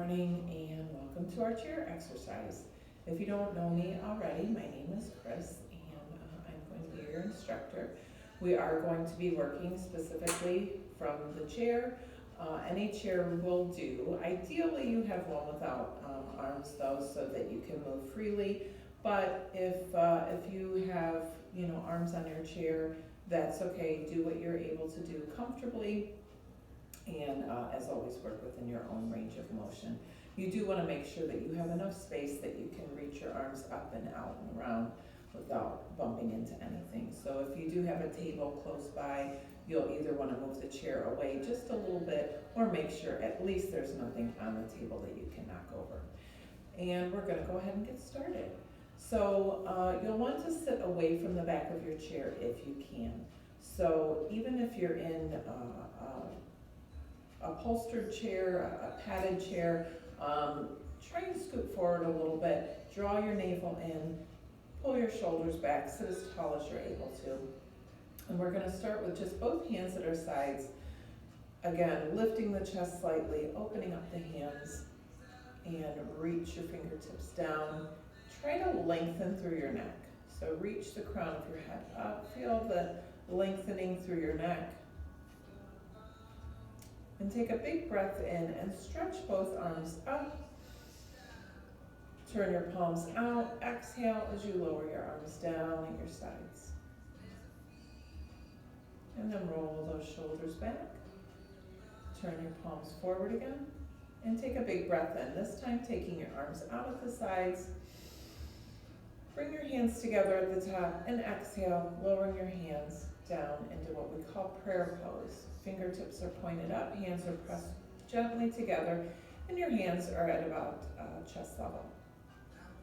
morning and welcome to our chair exercise. If you don't know me already, my name is Chris and I'm going to be your instructor. We are going to be working specifically from the chair. Any chair will do. Ideally you have one without arms though, so that you can move freely. But if you have arms on your chair, that's okay. Do what you're able to do comfortably. And as always, work within your own range of motion. You do want to make sure that you have enough space that you can reach your arms up and out and around without bumping into anything. So if you do have a table close by, you'll either want to move the chair away just a little bit or make sure at least there's nothing on the table that you can knock over. And we're going to go ahead and get started. So you'll want to sit away from the back of your chair if you can. So even if you're in upholstered chair, a padded chair, try and scoot forward a little bit, draw your navel in, pull your shoulders back, sit as tall as you're able to. And we're going to start with just both hands at our sides. Again, lifting the chest slightly, opening up the hands, and reach your fingertips down. Try to lengthen through your neck. So reach the crown of your head up, feel the lengthening through your neck. And take a big breath in and stretch both arms up. Turn your palms out. Exhale as you lower your arms down at your sides. And then roll those shoulders back. Turn your palms forward again. And take a big breath in. This time taking your arms out at the sides. Bring your hands together at the top and exhale, lowering your hands down into what we call prayer pose. Fingertips are pointed up, hands are pressed gently together, and your hands are at about chest level.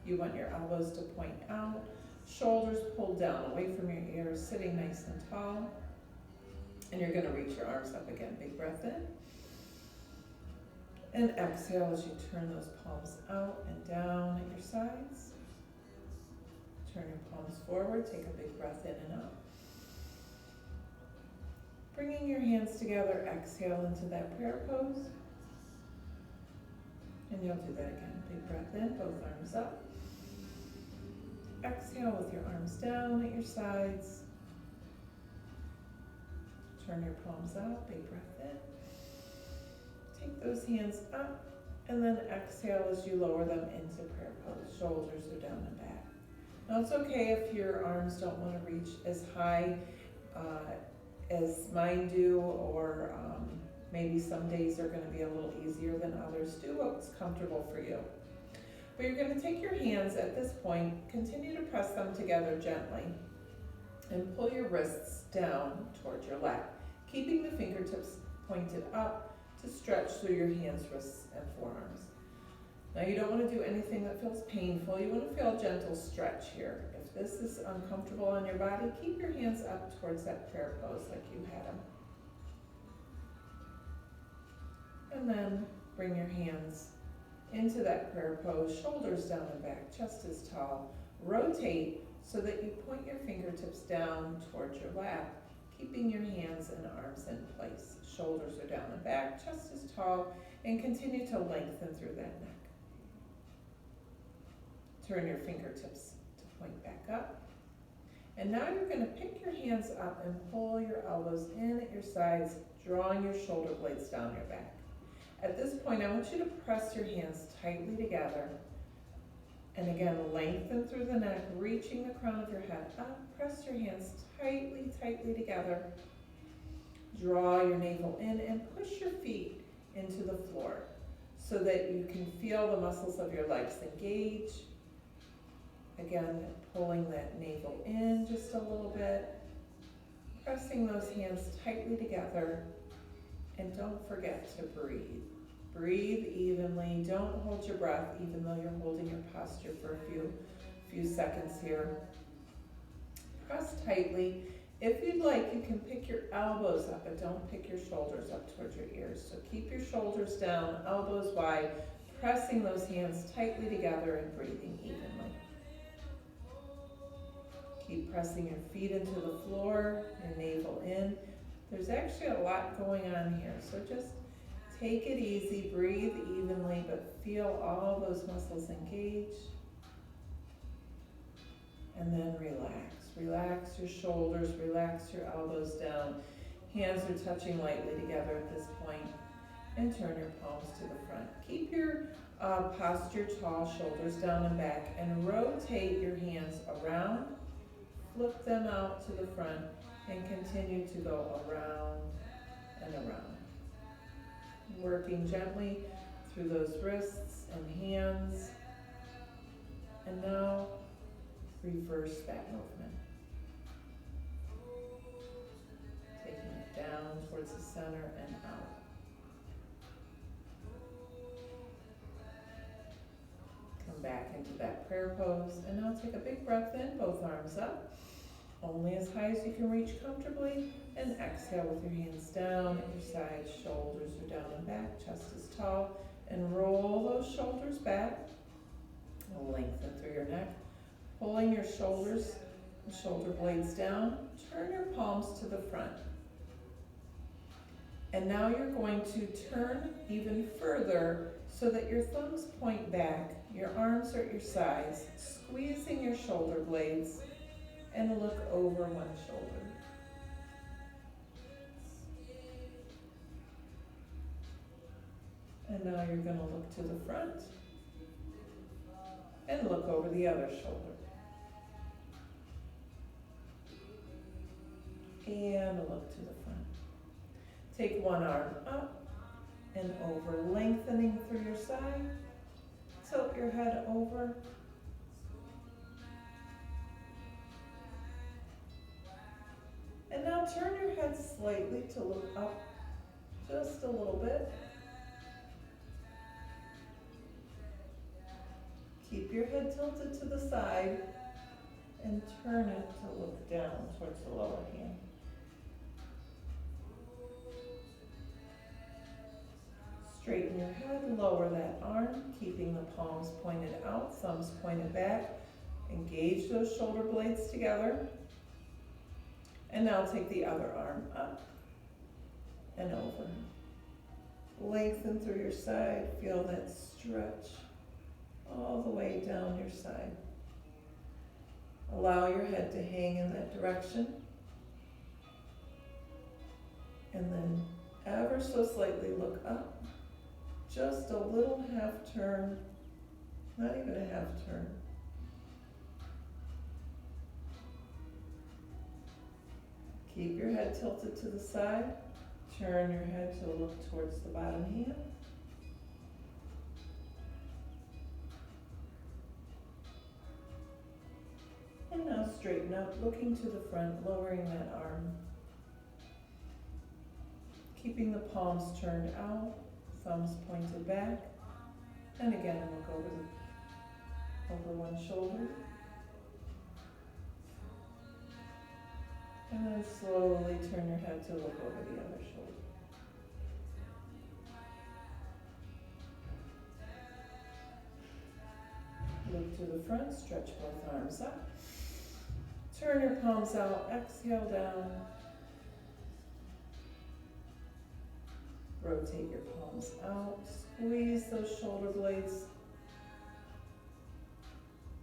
You want your elbows to point out, shoulders pulled down away from your ears, sitting nice and tall. And you're going to reach your arms up again. Big breath in. And exhale as you turn those palms out and down at your sides. Turn your palms forward, take a big breath in and out. Bringing your hands together, exhale into that prayer pose. And you'll do that again. Big breath in, both arms up. Exhale with your arms down at your sides. Turn your palms out, big breath in. Take those hands up, and then exhale as you lower them into prayer pose. Shoulders are down and back. Now it's okay if your arms don't want to reach as high as mine do, or maybe some days are going to be a little easier than others. Do what's comfortable for you. But you're going to take your hands at this point, continue to press them together gently, and pull your wrists down towards your lap, keeping the fingertips pointed up to stretch through your hands, wrists, and forearms. Now you don't want to do anything that feels painful. You want to feel a gentle stretch here. If this is uncomfortable on your body, keep your hands up towards that prayer pose like you had them. And then bring your hands into that prayer pose, shoulders down and back, chest is tall. Rotate so that you point your fingertips down towards your lap, keeping your hands and arms in place. Shoulders are down and back, chest is tall, and continue to lengthen through that neck. Turn your fingertips to point back up. And now you're going to pick your hands up and pull your elbows in at your sides, drawing your shoulder blades down your back. At this point, I want you to press your hands tightly together. And again, lengthen through the neck, reaching the crown of your head up. Press your hands tightly, tightly together. Draw your navel in and push your feet into the floor so that you can feel the muscles of your legs engage. Again, pulling that navel in just a little bit, pressing those hands tightly together, and don't forget to breathe. Breathe evenly. Don't hold your breath even though you're holding your posture for a few seconds here. Press tightly. If you'd like, you can pick your elbows up, but don't pick your shoulders up towards your ears. So keep your shoulders down, elbows wide, pressing those hands tightly together and breathing evenly. Keep pressing your feet into the floor, your navel in. There's actually a lot going on here, so just Take it easy, breathe evenly, but feel all those muscles engage. And then relax. Relax your shoulders, relax your elbows down. Hands are touching lightly together at this point. And turn your palms to the front. Keep your posture tall, shoulders down and back, and rotate your hands around. Flip them out to the front and continue to go around and around. Working gently through those wrists and hands. And now reverse that movement. Taking it down towards the center and out. Come back into that prayer pose, and now take a big breath in, both arms up, only as high as you can reach comfortably, and exhale with your hands down at your sides, shoulders are down and back, chest is tall, and roll those shoulders back, lengthen through your neck, pulling your shoulders and shoulder blades down, turn your palms to the front. And now you're going to turn even further so that your thumbs point back, your arms are at your sides, squeezing your shoulder blades, and look over one shoulder. And now you're going to look to the front and look over the other shoulder. And look to the front. Take one arm up and over, lengthening through your side. Tilt your head over. And now turn your head slightly to look up just a little bit. Keep your head tilted to the side and turn it to look down towards the lower hand. Straighten your head, lower that arm, keeping the palms pointed out, thumbs pointed back. Engage those shoulder blades together. And now take the other arm up and over. Lengthen through your side, feel that stretch all the way down your side. Allow your head to hang in that direction. And then ever so slightly look up. Just a little half turn, not even a half turn. Keep your head tilted to the side. Turn your head to look towards the bottom hand. And now straighten up, looking to the front, lowering that arm. Keeping the palms turned out, thumbs pointed back. And again, look over one shoulder. And then slowly turn your head to look over the other shoulder. Look to the front, stretch both arms up. Turn your palms out, exhale down. Rotate your palms out, squeeze those shoulder blades.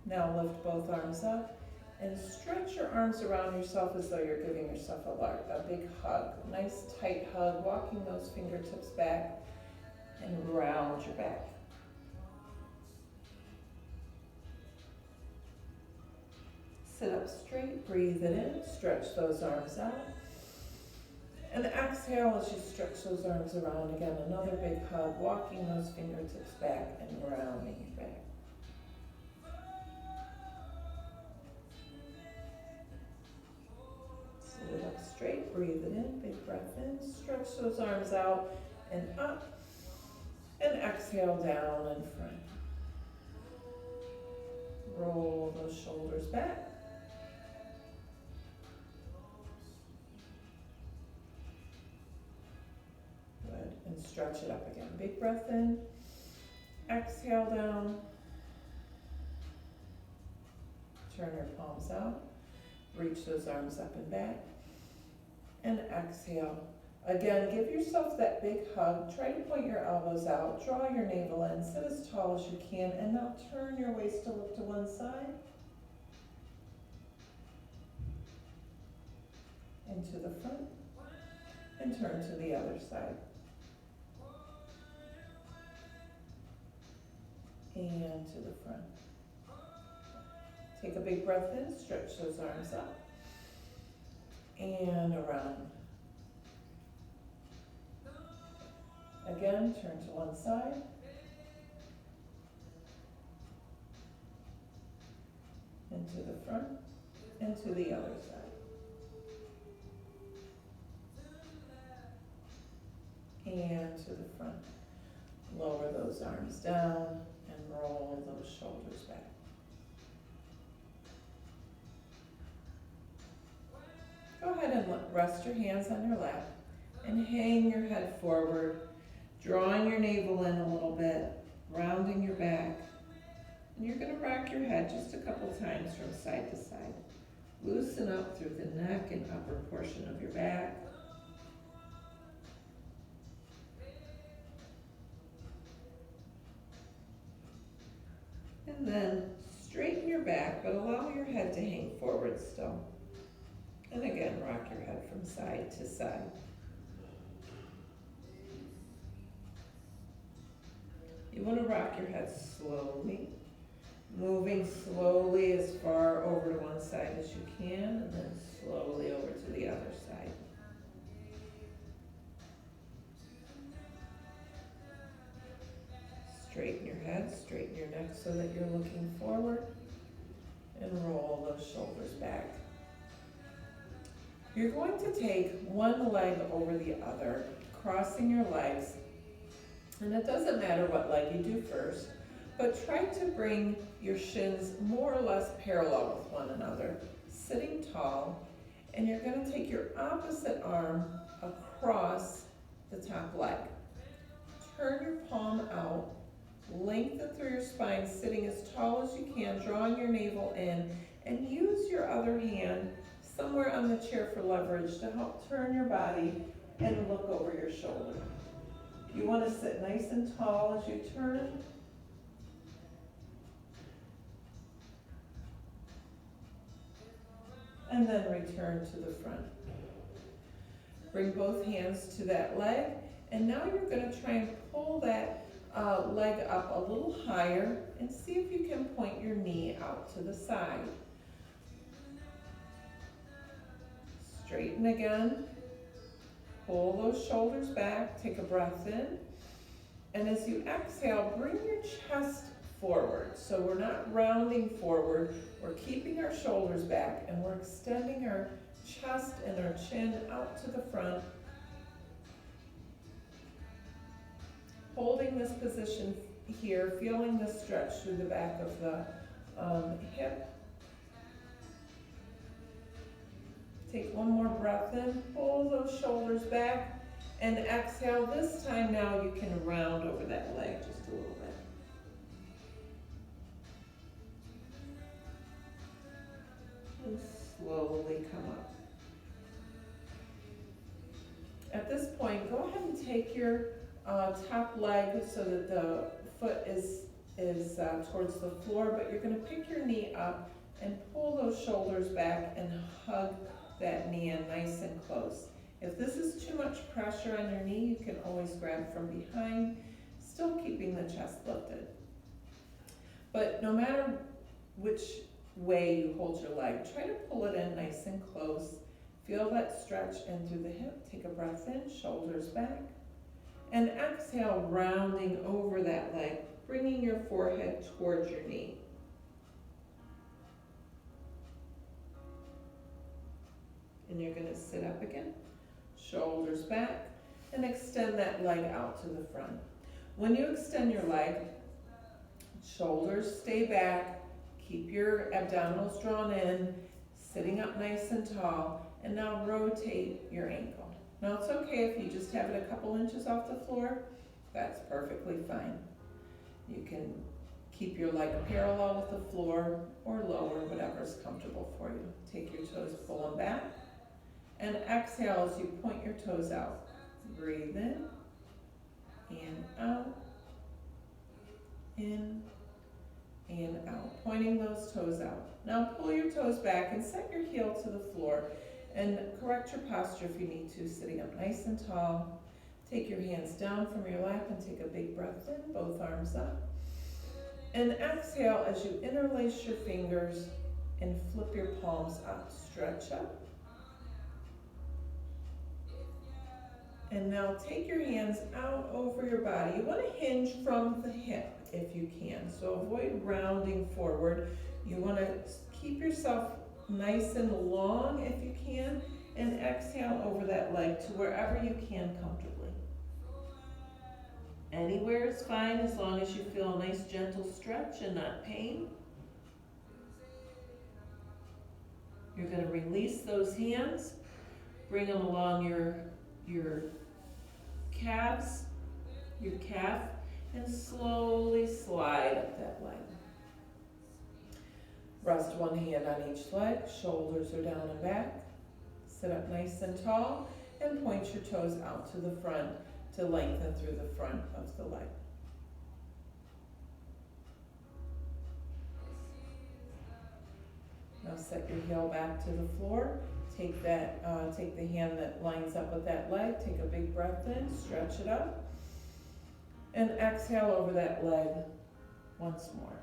Now lift both arms up and stretch your arms around yourself as though you're giving yourself a big hug, a nice tight hug, walking those fingertips back and round your back. Sit up straight, breathe it in, stretch those arms out. And exhale as you stretch those arms around again, another big hug, walking those fingertips back and rounding your back. Sit it up straight, breathe it in, big breath in, stretch those arms out and up, and exhale down and front. Roll those shoulders back. Good, and stretch it up again. Big breath in, exhale down, turn your palms out, reach those arms up and back, and exhale, Again, give yourself that big hug. Try to point your elbows out. Draw your navel in. Sit as tall as you can. And now turn your waist to look to one side. And to the front. And turn to the other side. And to the front. Take a big breath in. Stretch those arms up. And around. Again, turn to one side. And to the front. And to the other side. And to the front. Lower those arms down and roll those shoulders back. Go ahead and rest your hands on your lap and hang your head forward, drawing your navel in a little bit, rounding your back. And you're going to rock your head just a couple times from side to side. Loosen up through the neck and upper portion of your back. And then straighten your back, but allow your head to hang forward still. And again, rock your head from side to side. You want to rock your head slowly, moving slowly as far over to one side as you can, and then slowly over to the other side. Straighten your head, straighten your neck so that you're looking forward, and roll those shoulders back. You're going to take one leg over the other, crossing your legs, and it doesn't matter what leg you do first, but try to bring your shins more or less parallel with one another, sitting tall, and you're going to take your opposite arm across the top leg. Turn your palm out, lengthen through your spine, sitting as tall as you can, drawing your navel in, and use your other hand somewhere on the chair for leverage to help turn your body and look over your shoulder. You want to sit nice and tall as you turn. And then return to the front. Bring both hands to that leg, and now you're going to try and pull that leg up a little higher and see if you can point your knee out to the side. Straighten again. Pull those shoulders back. Take a breath in. And as you exhale, bring your chest forward. So we're not rounding forward. We're keeping our shoulders back, and we're extending our chest and our chin out to the front. Holding this position here, feeling the stretch through the back of the hip. Take one more breath in, pull those shoulders back, and exhale. This time now you can round over that leg just a little bit. And slowly come up. At this point, go ahead and take your top leg so that the foot is towards the floor, but you're going to pick your knee up and pull those shoulders back and hug that knee in nice and close. If this is too much pressure on your knee, you can always grab from behind, still keeping the chest lifted. But no matter which way you hold your leg, try to pull it in nice and close. Feel that stretch in through the hip. Take a breath in, shoulders back. And exhale, rounding over that leg, bringing your forehead towards your knee. And you're going to sit up again, shoulders back, and extend that leg out to the front. When you extend your leg, shoulders stay back, keep your abdominals drawn in, sitting up nice and tall, and now rotate your ankle. Now it's okay if you just have it a couple inches off the floor, that's perfectly fine. You can keep your leg parallel with the floor or lower, whatever's comfortable for you. Take your toes, pull them back. And exhale as you point your toes out. Breathe in, out, in, and out, pointing those toes out. Now pull your toes back and set your heel to the floor and correct your posture if you need to, sitting up nice and tall. Take your hands down from your lap and take a big breath in, both arms up. And exhale as you interlace your fingers and flip your palms up. Stretch up. And now take your hands out over your body. You want to hinge from the hip if you can. So avoid rounding forward. You want to keep yourself nice and long if you can. And exhale over that leg to wherever you can comfortably. Anywhere is fine as long as you feel a nice gentle stretch and not pain. You're going to release those hands. Bring them along your calves, your calf, and slowly slide up that leg. Rest one hand on each leg, shoulders are down and back. Sit up nice and tall and point your toes out to the front to lengthen through the front of the leg. Now set your heel back to the floor. Take the hand that lines up with that leg. Take a big breath in, stretch it up, and exhale over that leg once more.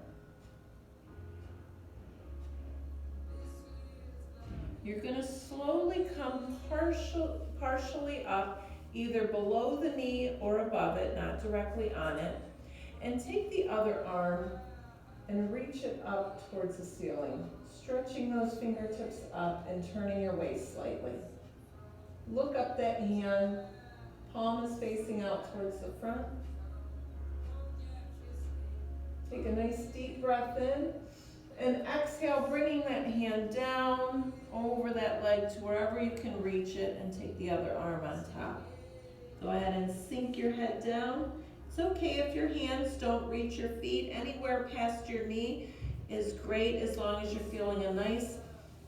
You're going to slowly come partially up, either below the knee or above it, not directly on it, and take the other arm and reach it up towards the ceiling, stretching those fingertips up and turning your waist slightly. Look up that hand, palm is facing out towards the front. Take a nice deep breath in, and exhale, bringing that hand down over that leg to wherever you can reach it, and take the other arm on top. Go ahead and sink your head down. It's okay if your hands don't reach your feet. Anywhere past your knee is great as long as you're feeling a nice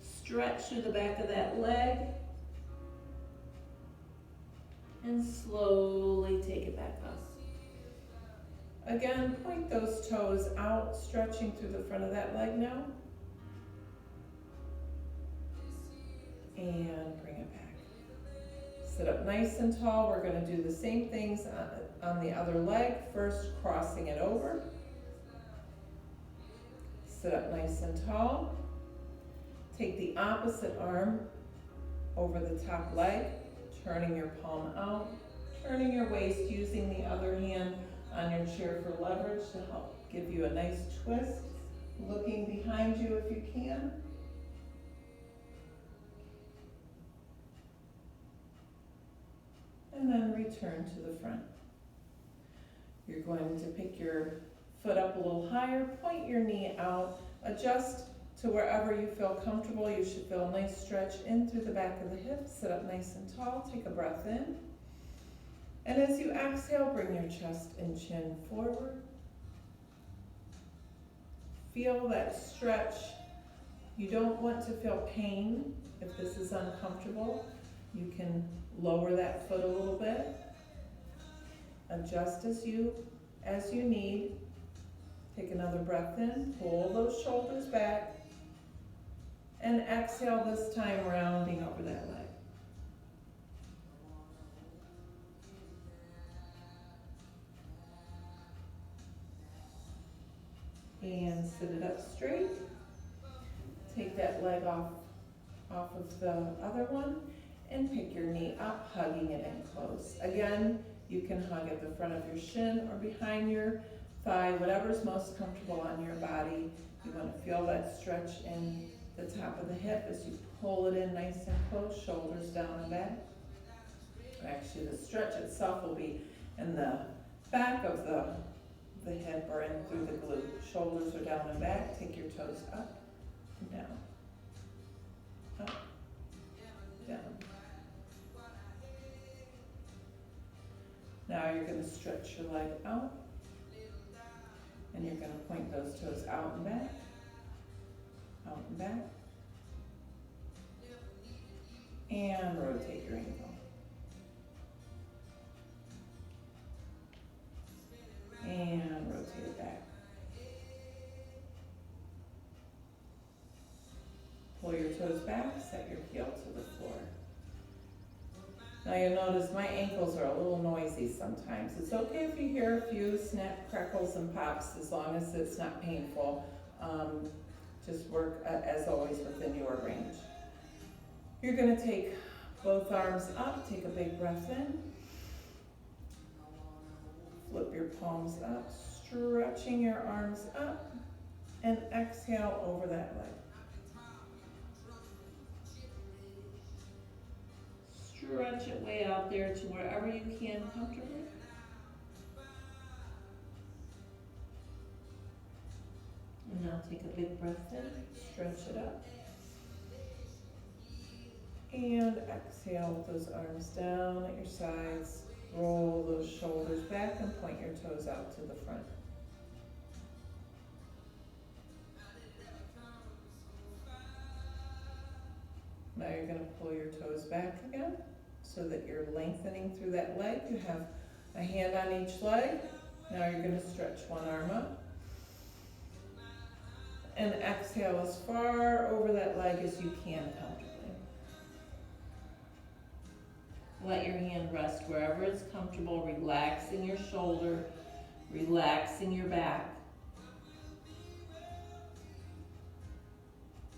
stretch through the back of that leg. And slowly take it back up. Again, point those toes out, stretching through the front of that leg now. And bring it back. Sit up nice and tall. We're going to do the same things on the other leg. First, crossing it over. Sit up nice and tall. Take the opposite arm over the top leg, turning your palm out, turning your waist, using the other hand on your chair for leverage to help give you a nice twist. Looking behind you if you can. And then return to the front. You're going to pick your foot up a little higher, point your knee out, adjust to wherever you feel comfortable. You should feel a nice stretch in through the back of the hips. Sit up nice and tall, take a breath in. And as you exhale, bring your chest and chin forward. Feel that stretch. You don't want to feel pain. If this is uncomfortable, you can lower that foot a little bit. Adjust as you need. Take another breath in, pull those shoulders back, and exhale this time, rounding over that leg. And sit it up straight. Take that leg off of the other one and pick your knee up, hugging it in close. Again, you can hug at the front of your shin or behind your thigh, whatever's most comfortable on your body. You want to feel that stretch in the top of the hip as you pull it in nice and close, shoulders down and back. Actually, the stretch itself will be in the back of the hip or in through the glute. Shoulders are down and back. Take your toes up and down. Up, down. Now you're going to stretch your leg out. And you're going to point those toes out and back. Out and back. And rotate your ankle. Now you'll notice my ankles are a little noisy sometimes. It's okay if you hear a few snap, crackles, and pops as long as it's not painful. Just work, as always, within your range. You're gonna take both arms up, take a big breath in. Flip your palms up, stretching your arms up, and exhale over that leg. Stretch it way out there to wherever you can comfortably. And now take a big breath in, stretch it up. And exhale with those arms down at your sides. Roll those shoulders back and point your toes out to the front. Now you're going to pull your toes back again so that you're lengthening through that leg. You have a hand on each leg. Now you're going to stretch one arm up. And exhale as far over that leg as you can comfortably. Let your hand rest wherever it's comfortable, relaxing your shoulder, relaxing your back.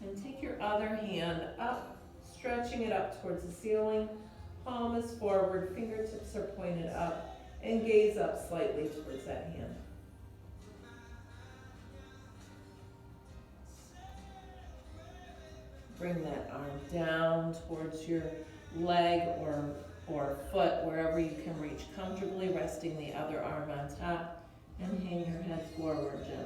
And take your other hand up, stretching it up towards the ceiling. Palm is forward, fingertips are pointed up, and gaze up slightly towards that hand. Bring that arm down towards your leg or foot, wherever you can reach comfortably, resting the other arm on top, and hang your head forward gently.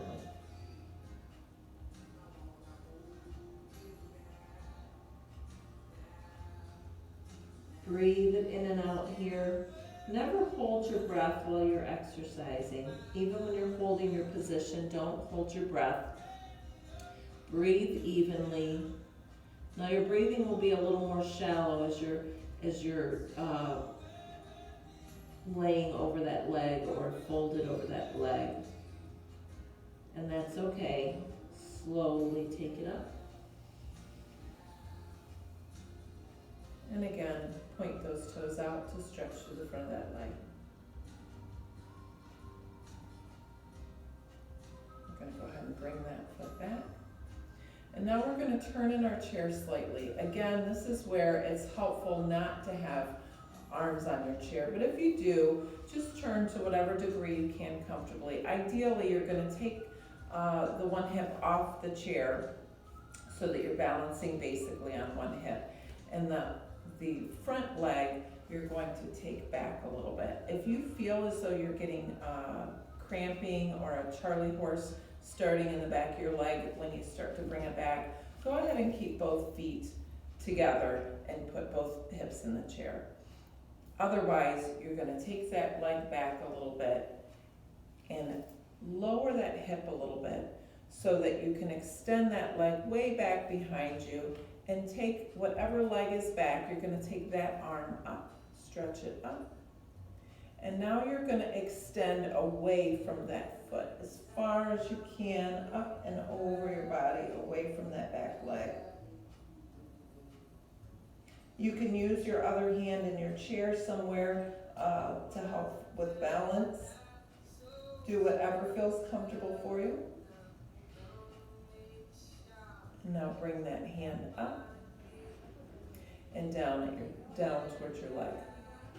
Breathe it in and out here. Never hold your breath while you're exercising. Even when you're holding your position, don't hold your breath. Breathe evenly. Now your breathing will be a little more shallow as you're laying over that leg or folded over that leg. And that's okay. Slowly take it up. And again, point those toes out to stretch to the front of that leg. We're going to go ahead and bring that foot back. And now we're going to turn in our chair slightly. Again, this is where it's helpful not to have arms on your chair, but if you do, just turn to whatever degree you can comfortably. Ideally, you're going to take the one hip off the chair so that you're balancing basically on one hip. And the front leg, you're going to take back a little bit. If you feel as though you're getting cramping or a Charlie horse starting in the back of your leg when you start to bring it back, go ahead and keep both feet together and put both hips in the chair. Otherwise, you're going to take that leg back a little bit and lower that hip a little bit so that you can extend that leg way back behind you and take whatever leg is back, you're going to take that arm up, stretch it up. And now you're going to extend away from that foot as far as you can, up and over your body, away from that back leg. You can use your other hand in your chair somewhere to help with balance. Do whatever feels comfortable for you. Now bring that hand up and down towards your leg.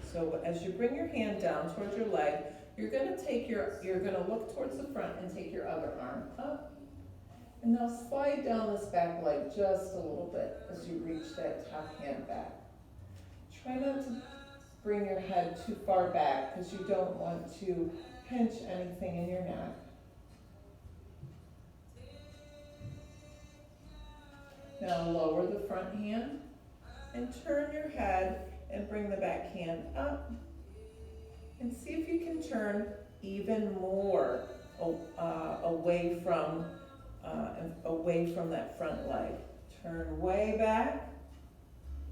So as you bring your hand down towards your leg, you're going to look towards the front and take your other arm up. And now slide down this back leg just a little bit as you reach that top hand back. Try not to bring your head too far back because you don't want to pinch anything in your neck. Now lower the front hand and turn your head and bring the back hand up. And see if you can turn even more away from that front leg. Turn way back.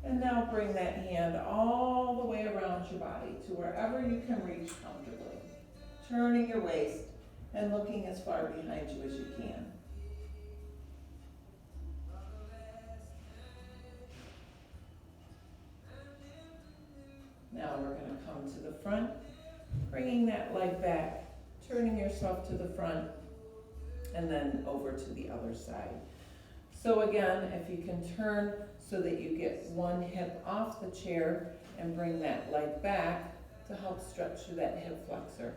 And now bring that hand all the way around your body to wherever you can reach comfortably. Turning your waist and looking as far behind you as you can. Now we're gonna come to the front, bringing that leg back, turning yourself to the front, and then over to the other side. So again, if you can turn so that you get one hip off the chair and bring that leg back to help stretch through that hip flexor.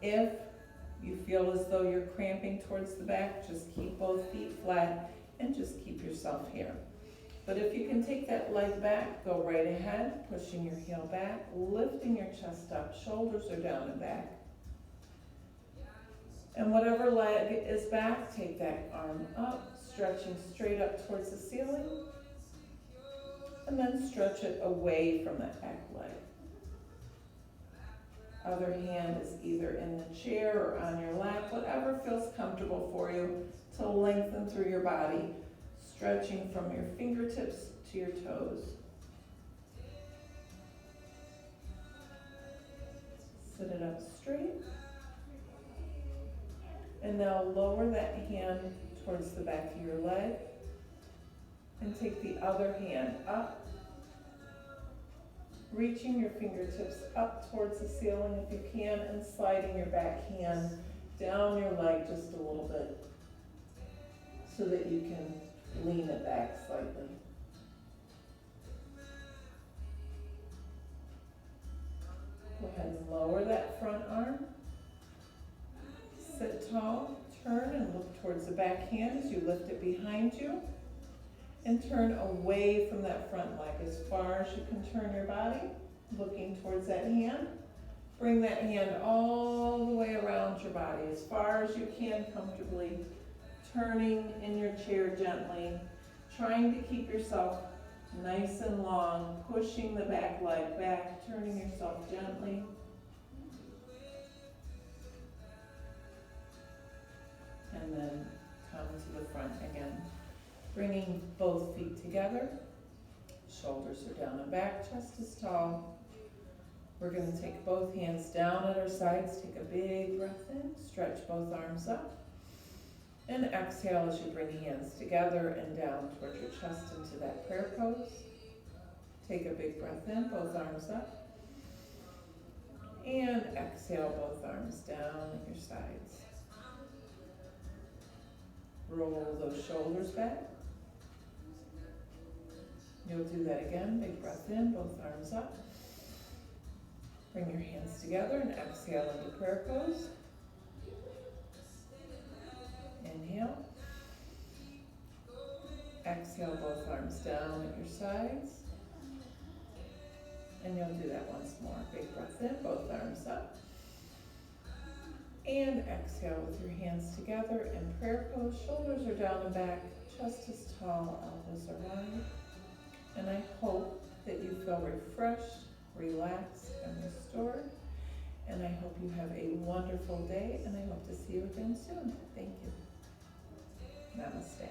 If you feel as though you're cramping towards the back, just keep both feet flat and just keep yourself here. But if you can take that leg back, go right ahead, pushing your heel back, lifting your chest up, shoulders are down and back. And whatever leg is back, take that arm up, stretching straight up towards the ceiling, and then stretch it away from that back leg. Other hand is either in the chair or on your lap, whatever feels comfortable for you to lengthen through your body, stretching from your fingertips to your toes. Sit it up straight. And now lower that hand towards the back of your leg and take the other hand up, reaching your fingertips up towards the ceiling if you can, and sliding your back hand down your leg just a little bit so that you can lean it back slightly. Go ahead and lower that front arm. Sit tall, turn and look towards the back hand as you lift it behind you. And turn away from that front leg as far as you can turn your body, looking towards that hand. Bring that hand all the way around your body as far as you can comfortably, turning in your chair gently, trying to keep yourself nice and long, pushing the back leg back, turning yourself gently. And then come to the front again. Bringing both feet together, shoulders are down and back, chest is tall. We're going to take both hands down at our sides, take a big breath in, stretch both arms up, and exhale as you bring hands together and down towards your chest into that prayer pose. Take a big breath in, both arms up, and exhale, both arms down at your sides. Roll those shoulders back. You'll do that again. Big breath in, both arms up. Bring your hands together and exhale into prayer pose. Inhale. Exhale, both arms down at your sides. And you'll do that once more. Big breath in, both arms up. And exhale with your hands together in prayer pose. Shoulders are down and back, chest is tall, elbows are wide. And I hope that you feel refreshed, relaxed, and restored. And I hope you have a wonderful day, and I hope to see you again soon. Thank you. Namaste.